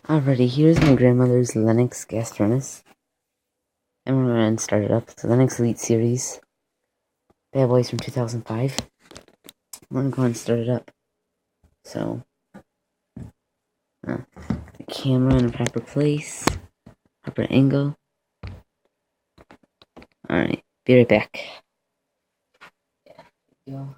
Alrighty, here's my grandmother's Lennox gas furnace. And we're going to start it up. It's the Lennox Elite Series. Bad Boys from 2005. We're going to go and start it up. So, the camera in a proper place. Proper angle. Alright, be right back. Yeah, here we go.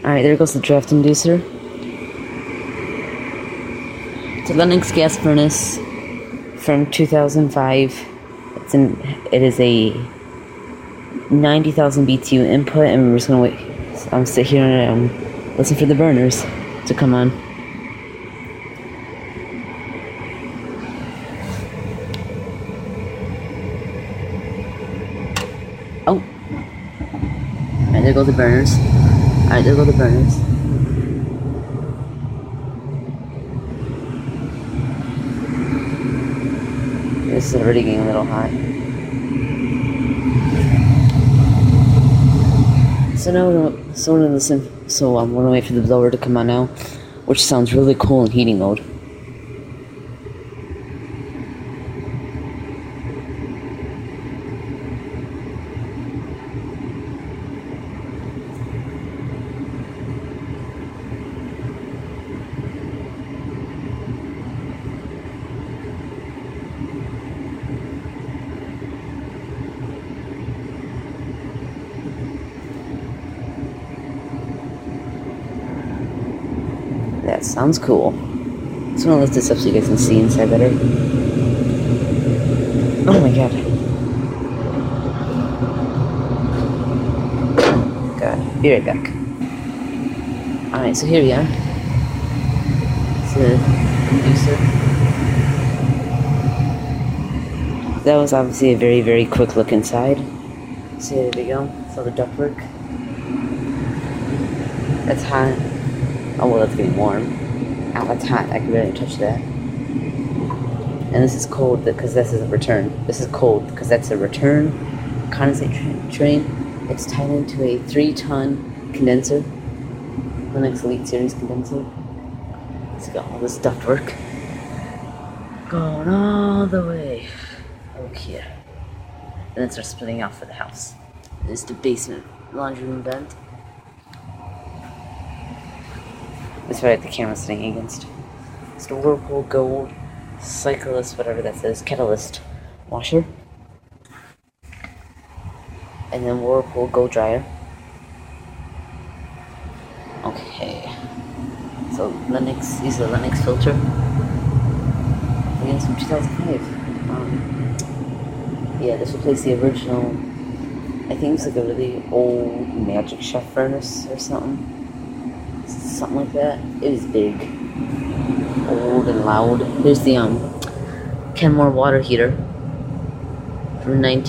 Alright, there goes the draft inducer. It's a Lennox gas furnace from 2005. It is a 90,000 BTU input, and we're just gonna wait. I'm sit here and listen for the burners to come on. Oh, alright, there go the burners. Alright, there go the burners. This is already getting a little hot. So now we're gonna listen. So we're gonna wait for the blower to come on now, which sounds really cool in heating mode. That sounds cool. So I'm gonna lift this up so you guys can see inside better. Oh my god. God, be right back. Alright, so here we are. It's the inducer. That was obviously a very, very quick look inside. So there we go. So the ductwork. That's hot. Oh well, that's getting warm. Ow, that's hot. I can barely touch that. And this is cold because this is a return. This is cold because that's a return condensate train. It's tied into a 3-ton condenser. Lennox Elite Series condenser. It's got all this ductwork going all the way over here. And then starts splitting off for the house. This is the basement laundry room vent. That's what the camera's sitting against. It's the Whirlpool Gold Cyclist, whatever that says, Catalyst washer. And then Whirlpool Gold Dryer. Okay. So Lennox, these are Lennox filter. Again, it's from 2005. Yeah, this replaced the original, I think it's like a really old Magic Chef furnace or something. Something like that. It is big, old, and loud. Here's the Kenmore water heater from